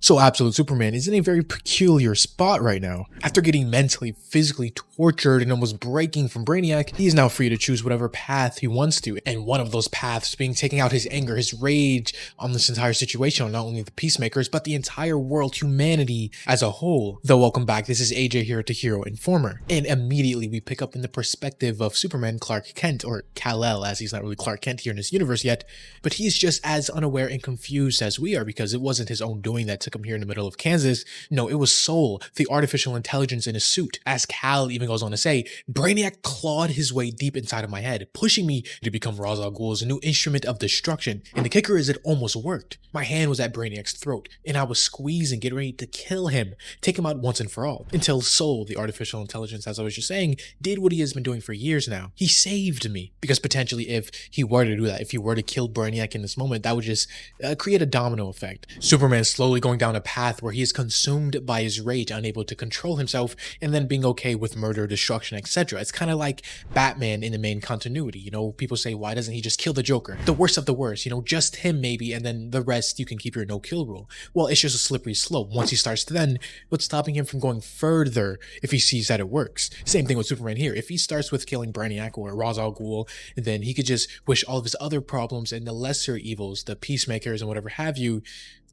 So Absolute Superman is in a very peculiar spot right now. After getting mentally, physically tortured and almost breaking from Brainiac, he is now free to choose whatever path he wants to. And one of those paths being taking out his anger, his rage on this entire situation, on not only the Peacemakers, but the entire world, humanity as a whole. Though welcome back, this is AJ here to Hero Informer. And immediately we pick up in the perspective of Superman Clark Kent, or Kal-El, as he's not really Clark Kent here in this universe yet, but he is just as unaware and confused as we are, because it wasn't his own doing that took him here in the middle of Kansas. No, it was Soul, the artificial intelligence in his suit. As Kal even goes on to say, Brainiac clawed his way deep inside of my head, pushing me to become Ra's al Ghul's new instrument of destruction. And the kicker is it almost worked. My hand was at Brainiac's throat, and I was squeezing, getting ready to kill him, take him out once and for all. Until Soul, the artificial intelligence, as I was just saying, did what he has been doing for years now. He saved me, because potentially if he were to do that, if he were to kill Brainiac in this moment, that would just create a domino effect. Superman is slowly going down a path where he is consumed by his rage, unable to control himself, and then being okay with murder, destruction, etc. It's kind of like Batman in the main continuity. You know, people say, why doesn't he just kill the Joker? The worst of the worst, you know, just him maybe, and then the rest you can keep your no-kill rule. Well, it's just a slippery slope. Once he starts to then, what's stopping him from going further if he sees that it works? Same thing with Superman here. If he starts with killing Brainiac or Ra's al Ghul, then he could just wish all of his other problems and the lesser evils, the Peacemakers and whatever have you,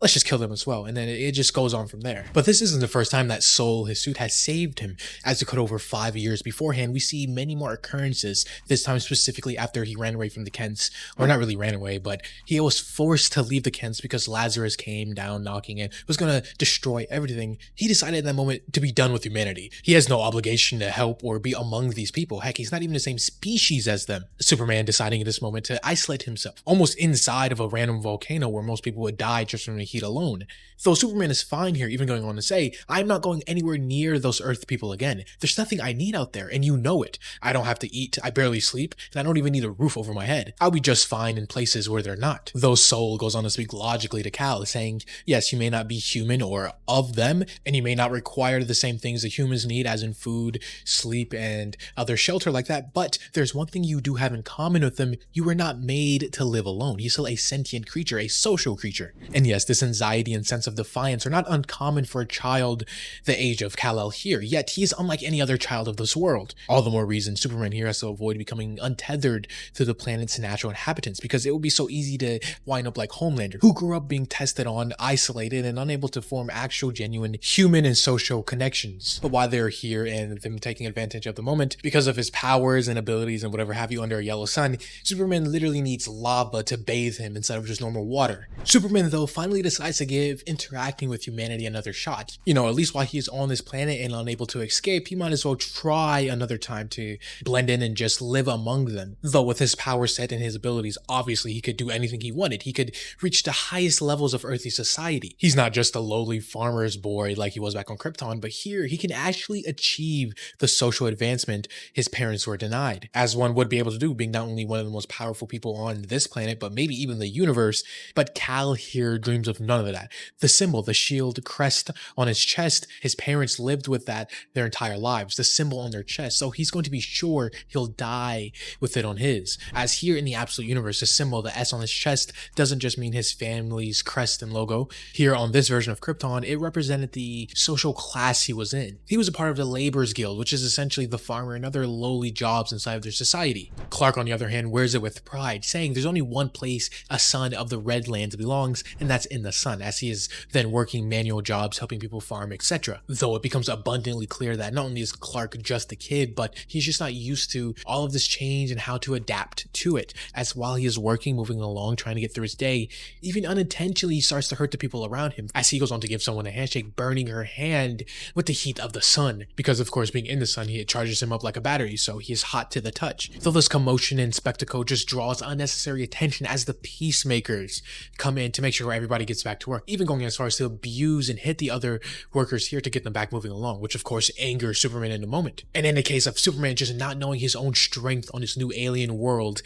let's just kill them as well, and then it just goes on from there. But this isn't the first time that Soul, his suit, has saved him. As it cut over 5 years beforehand, we see many more occurrences, this time specifically after he ran away from the Kents, or not really ran away, but he was forced to leave the Kents because Lazarus came down knocking and was gonna destroy everything. He decided in that moment to be done with humanity. He has no obligation to help or be among these people. Heck, he's not even the same species as them. Superman deciding in this moment to isolate himself, almost inside of a random volcano where most people would die just from the heat alone. Though Superman is fine here, even going on to say, I'm not going anywhere near those Earth people again. There's nothing I need out there, and you know it. I don't have to eat, I barely sleep, and I don't even need a roof over my head. I'll be just fine in places where they're not. Though Soul goes on to speak logically to Kal, saying, yes, you may not be human or of them, and you may not require the same things that humans need, as in food, sleep, and other shelter like that, but there's one thing you do have in common with them. You were not made to live alone. You're still a sentient creature, a social creature. And yes, this anxiety and sense of defiance are not uncommon for a child the age of Kal-El here, yet he is unlike any other child of this world. All the more reason Superman here has to avoid becoming untethered to the planet's natural inhabitants, because it would be so easy to wind up like Homelander, who grew up being tested on, isolated, and unable to form actual genuine human and social connections. But while they're here and them taking advantage of the moment, because of his powers and abilities and whatever have you under a yellow sun, Superman literally needs lava to bathe him instead of just normal water. Superman, though, finally decides to give interacting with humanity another shot. You know, at least while he is on this planet and unable to escape, he might as well try another time to blend in and just live among them. Though with his power set and his abilities, obviously he could do anything he wanted. He could reach the highest levels of earthly society. He's not just a lowly farmer's boy like he was back on Krypton, but here he can actually achieve the social advancement his parents were denied, as one would be able to do, being not only one of the most powerful people on this planet, but maybe even the universe. But Kal here dreams of none of that. The symbol, the shield crest on his chest, his parents lived with that their entire lives, the symbol on their chest, so he's going to be sure he'll die with it on his. As here in the Absolute Universe, the symbol, the S on his chest, doesn't just mean his family's crest and logo. Here on this version of Krypton, it represented the social class he was in. He was a part of the Laborers Guild, which is essentially the farmer and other lowly jobs inside of their society. Clark, on the other hand, wears it with pride, saying there's only one place a son of the Redlands belongs, and that's in the sun, as he is then working manual jobs, helping people farm, etc. Though it becomes abundantly clear that not only is Clark just a kid, but he's just not used to all of this change and how to adapt to it, as while he is working, moving along, trying to get through his day, even unintentionally he starts to hurt the people around him, as he goes on to give someone a handshake, burning her hand with the heat of the sun, because of course being in the sun, it charges him up like a battery, so he is hot to the touch. Though this commotion and spectacle just draws unnecessary attention as the Peacemakers come in to make sure everybody gets back to work, even going as far as to abuse and hit the other workers here to get them back moving along, which of course angers Superman in the moment. And in the case of Superman just not knowing his own strength on this new alien world,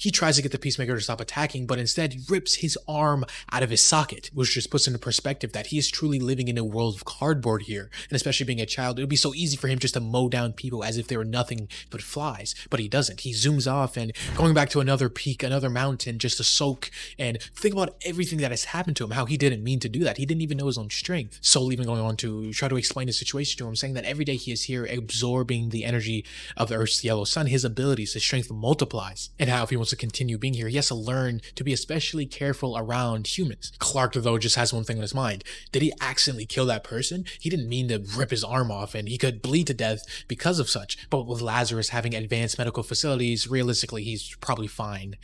He tries to get the Peacemaker to stop attacking, but instead rips his arm out of his socket, which just puts into perspective that he is truly living in a world of cardboard here. And especially being a child, it would be so easy for him just to mow down people as if they were nothing but flies. But he doesn't. He zooms off and going back to another peak, another mountain, just to soak and think about everything that has happened to him, how he didn't mean to do that. He didn't even know his own strength. Soul even going on to try to explain the situation to him, saying that every day he is here absorbing the energy of the Earth's yellow sun, his abilities, his strength multiplies. And how if he wants to continue being here, he has to learn to be especially careful around humans. Clark, though, just has one thing on his mind. Did he accidentally kill that person? He didn't mean to rip his arm off, and he could bleed to death because of such. But with Lazarus having advanced medical facilities, realistically, he's probably fine,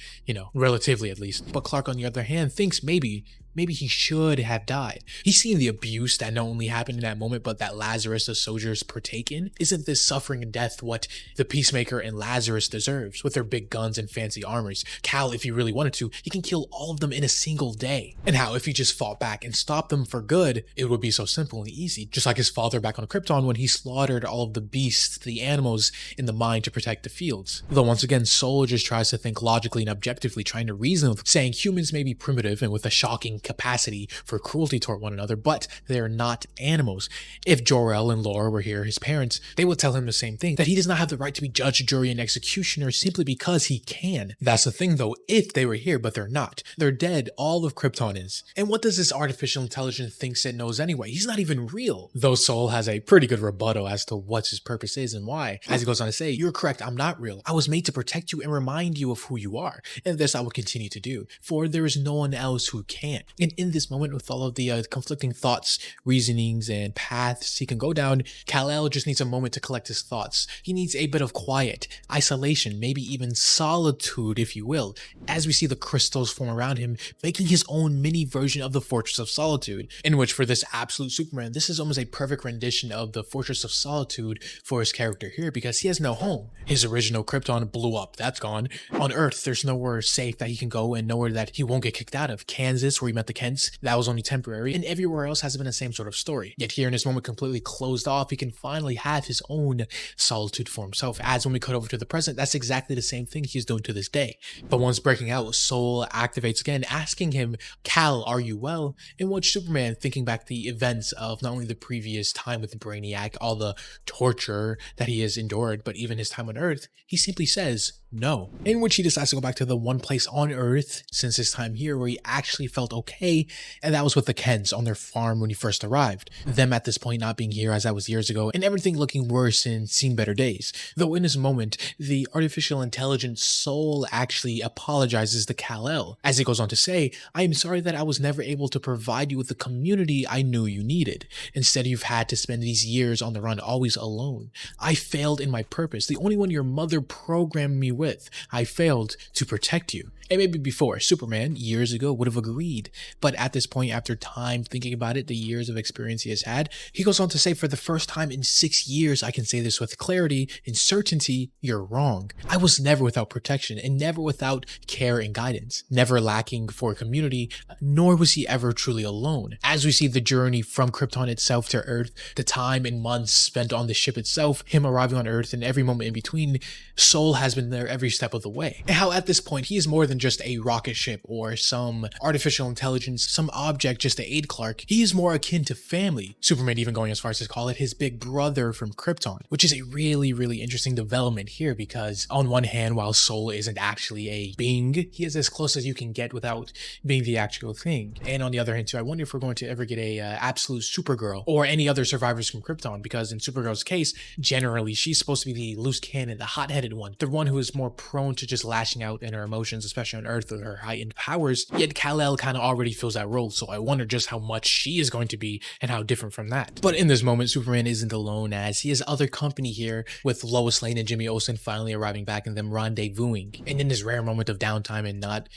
relatively at least. But Clark, on the other hand, thinks maybe he should have died. He's seen the abuse that not only happened in that moment, but that Lazarus, the soldiers, partake in. Isn't this suffering and death what the Peacemaker and Lazarus deserves with their big guns and fancy armors? Kal, if he really wanted to, he can kill all of them in a single day. And how if he just fought back and stopped them for good, it would be so simple and easy. Just like his father back on Krypton when he slaughtered all of the beasts, the animals in the mine to protect the fields. Though once again, Soul just tries to think logically and objectively, trying to reason with, saying humans may be primitive and with a shocking capacity for cruelty toward one another, but they're not animals. If Jor-El and Laura were here, his parents, they would tell him the same thing, that he does not have the right to be judge, jury, and executioner simply because he can. That's the thing though, if they were here, but they're not. They're dead, all of Krypton is. And what does this artificial intelligence thinks it knows anyway? He's not even real. Though Soul has a pretty good rebuttal as to what his purpose is and why. As he goes on to say, you're correct, I'm not real. I was made to protect you and remind you of who you are. And this I will continue to do, for there is no one else who can. And in this moment, with all of the conflicting thoughts, reasonings, and paths he can go down, Kal-El just needs a moment to collect his thoughts. He needs a bit of quiet, isolation, maybe even solitude, if you will, as we see the crystals form around him, making his own mini version of the Fortress of Solitude, in which for this absolute Superman, this is almost a perfect rendition of the Fortress of Solitude for his character here, because he has no home. His original Krypton blew up, that's gone. On Earth, there's nowhere safe that he can go and nowhere that he won't get kicked out of. Kansas, where he met the Kents, that was only temporary, and everywhere else has been the same sort of story. Yet here in this moment completely closed off, he can finally have his own solitude for himself. As when we cut over to the present, that's exactly the same thing he's doing to this day. But once breaking out, Soul activates again, asking him, Kal, are you well? In which Superman, thinking back the events of not only the previous time with Brainiac, all the torture that he has endured, but even his time on Earth, he simply says, no. In which he decides to go back to the one place on Earth since his time here where he actually felt okay, and that was with the Kents on their farm when he first arrived. Them at this point not being here as that was years ago, and everything looking worse and seeing better days. Though in this moment, the artificial intelligence Soul actually apologizes to Kal-El, as he goes on to say, I am sorry that I was never able to provide you with the community I knew you needed. Instead, you've had to spend these years on the run always alone. I failed in my purpose, the only one your mother programmed me with. I failed to protect you. And maybe before, Superman, years ago, would have agreed. But at this point, after time thinking about it, the years of experience he has had, he goes on to say, for the first time in 6 years, I can say this with clarity and certainty, you're wrong. I was never without protection and never without care and guidance, never lacking for a community, nor was he ever truly alone. As we see the journey from Krypton itself to Earth, the time and months spent on the ship itself, him arriving on Earth and every moment in between, Soul has been there every step of the way. And how at this point, he is more than just a rocket ship or some artificial intelligence, some object just to aid Clark. He is more akin to family. Superman even going as far as to call it his big brother from Krypton, which is a really, really interesting development here because on one hand, while Soul isn't actually a being, he is as close as you can get without being the actual thing. And on the other hand too, I wonder if we're going to ever get a absolute Supergirl or any other survivors from Krypton, because in Supergirl's case, generally she's supposed to be the loose cannon, the hot-headed one, the one who is more prone to just lashing out in her emotions, especially on Earth with her heightened powers. Yet Kal-El kind of already fills that role, so I wonder just how much she is going to be and how different from that. But in this moment, Superman isn't alone, as he has other company here with Lois Lane and Jimmy Olsen finally arriving back and them rendezvousing. And in this rare moment of downtime and not,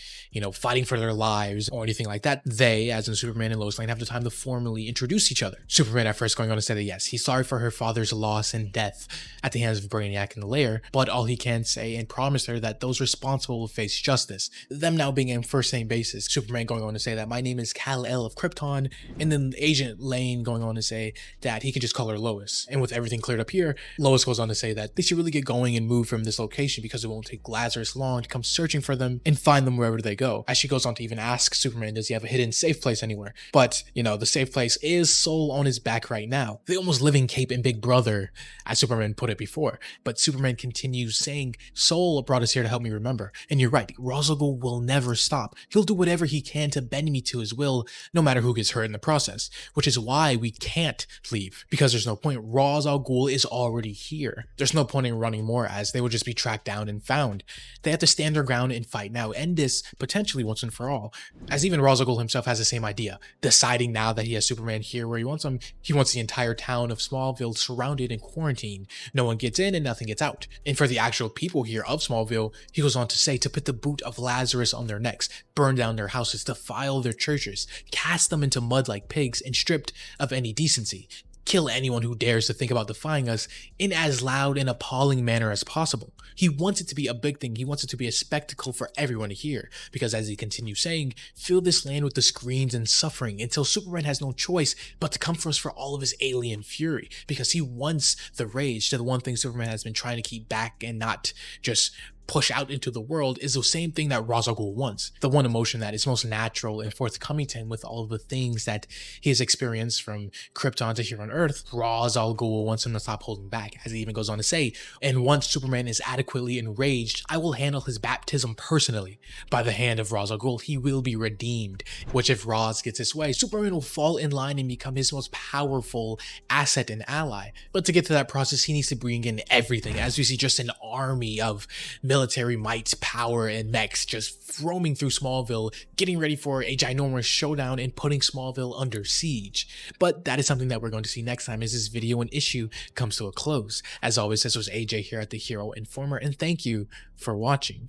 fighting for their lives or anything like that, they, as in Superman and Lois Lane, have the time to formally introduce each other. Superman at first going on to say that yes, he's sorry for her father's loss and death at the hands of Brainiac in the lair, but all he can say and promise her that those responsible will face justice. Them now being in first name basis, Superman going on to say say that my name is Kal-El of Krypton, and then Agent Lane going on to say that he can just call her Lois. And with everything cleared up here, Lois goes on to say that they should really get going and move from this location because it won't take Lazarus long to come searching for them and find them wherever they go. As she goes on to even ask Superman, does he have a hidden safe place anywhere? But, you know, the safe place is Soul on his back right now. The almost living cape and big brother, as Superman put it before. But Superman continues saying, Soul brought us here to help me remember. And you're right, Ra's al Ghul will never stop. He'll do whatever he can to bend me to his will, no matter who gets hurt in the process. Which is why we can't leave. Because there's no point. Ra's al Ghul is already here. There's no point in running more, as they will just be tracked down and found. They have to stand their ground and fight now, end this potentially once and for all. As even Ra's al Ghul himself has the same idea, deciding now that he has Superman here where he wants him. He wants the entire town of Smallville surrounded and quarantined. No one gets in and nothing gets out. And for the actual people here of Smallville, he goes on to say to put the boot of Lazarus on their necks, burn down their houses, defile their churches, cast them into mud like pigs, and stripped of any decency. Kill anyone who dares to think about defying us in as loud and appalling manner as possible. He wants it to be a big thing. He wants it to be a spectacle for everyone to hear. Because as he continues saying, fill this land with the screams and suffering until Superman has no choice but to come for us for all of his alien fury. Because he wants the rage. The one thing Superman has been trying to keep back and not just push out into the world is the same thing that Ra's al Ghul wants. The one emotion that is most natural and forthcoming to him with all of the things that he has experienced from Krypton to here on Earth. Ra's al Ghul wants him to stop holding back, as he even goes on to say, and once Superman is adequately enraged, I will handle his baptism personally. By the hand of Ra's al Ghul, he will be redeemed, which if Ra's gets his way, Superman will fall in line and become his most powerful asset and ally. But to get to that process, he needs to bring in everything, as we see just an army of military might, power, and mechs just roaming through Smallville, getting ready for a ginormous showdown and putting Smallville under siege. But that is something that we're going to see next time as this video and issue comes to a close. As always, this was AJ here at the Hero Informer, and thank you for watching.